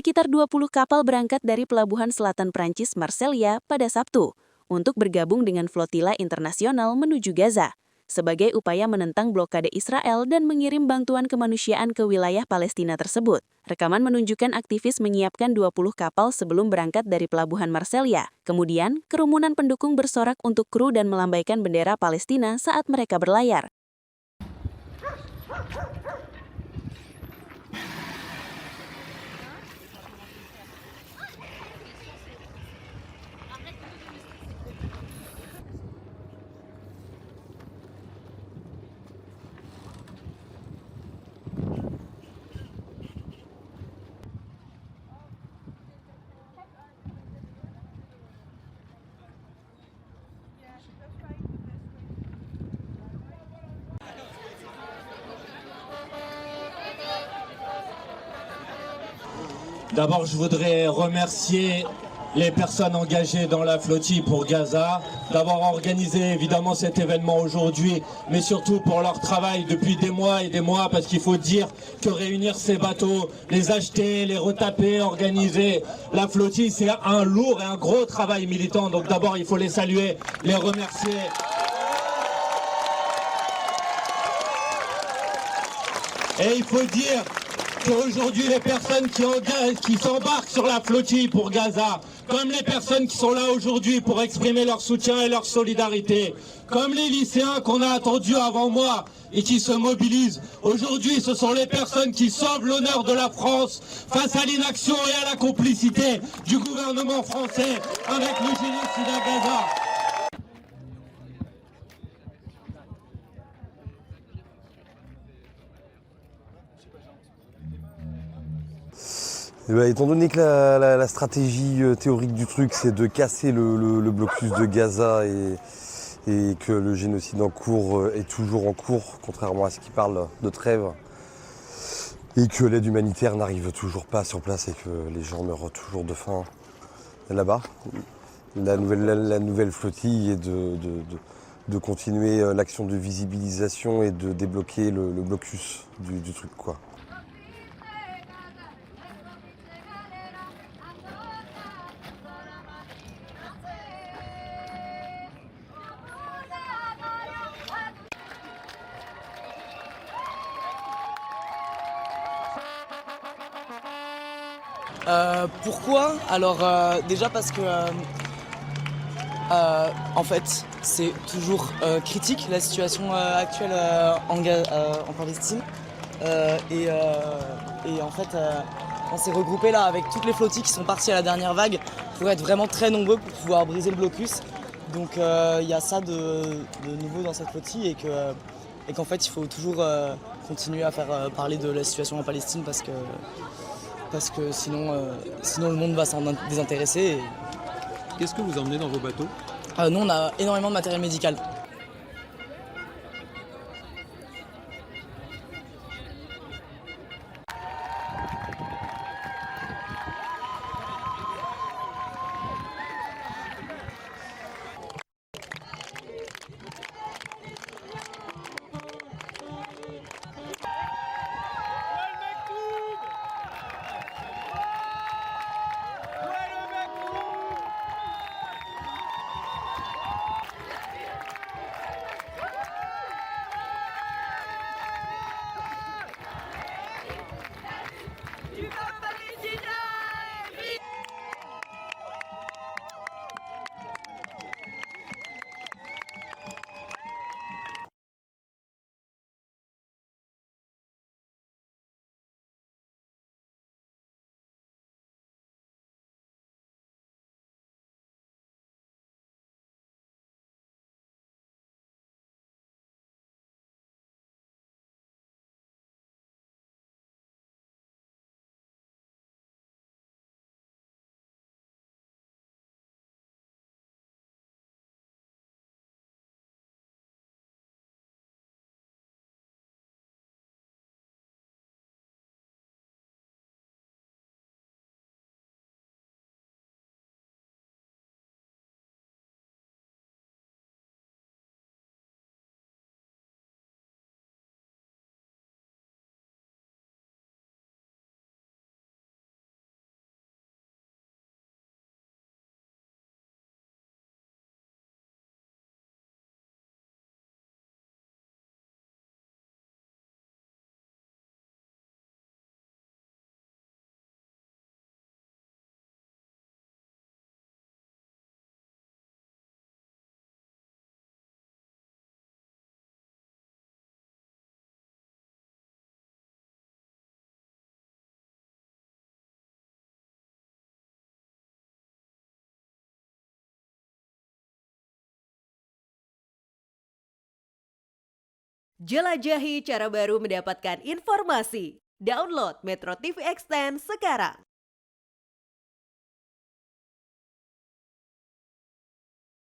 sekitar 20 kapal berangkat dari pelabuhan selatan Prancis Marseille pada Sabtu untuk bergabung dengan flotila internasional menuju Gaza sebagai upaya menentang blokade Israel dan mengirim bantuan kemanusiaan ke wilayah Palestina tersebut. Rekaman menunjukkan aktivis menyiapkan 20 kapal sebelum berangkat dari pelabuhan Marseille. Kemudian, kerumunan pendukung bersorak untuk kru dan melambaikan bendera Palestina saat mereka berlayar. D'abord, je voudrais remercier les personnes engagées dans la flottille pour Gaza, d'avoir organisé évidemment cet événement aujourd'hui, mais surtout pour leur travail depuis des mois et des mois, parce qu'il faut dire que réunir ces bateaux, les acheter, les retaper, organiser la flottille, c'est un lourd et un gros travail militant. Donc d'abord, il faut les saluer, les remercier. Et il faut dire qu'aujourd'hui, les personnes qui s'embarquent sur la flottille pour Gaza, comme les personnes qui sont là aujourd'hui pour exprimer leur soutien et leur solidarité, comme les lycéens qu'on a attendus avant moi et qui se mobilisent, aujourd'hui ce sont les personnes qui sauvent l'honneur de la France face à l'inaction et à la complicité du gouvernement français avec le génocide à Gaza. Étant donné que la stratégie théorique du truc, c'est de casser le blocus de Gaza et que le génocide en cours est toujours en cours, contrairement à ce qui parle de trêve, et que l'aide humanitaire n'arrive toujours pas sur place et que les gens meurent toujours de faim là-bas, la nouvelle flottille est de continuer l'action de visibilisation et de débloquer le blocus du truc, quoi. Pourquoi? Alors déjà parce que en fait c'est toujours critique la situation actuelle en Palestine et en fait on s'est regroupé là avec toutes les flottilles qui sont parties à la dernière vague pour être vraiment très nombreux pour pouvoir briser le blocus. Donc il y a ça de nouveau dans cette flottille et qu'en fait il faut toujours continuer à faire parler de la situation en Palestine parce que sinon le monde va s'en désintéresser. Qu'est-ce que vous emmenez dans vos bateaux? Nous, on a énormément de matériel médical. Jelajahi cara baru mendapatkan informasi. Download Metro TV Extend sekarang.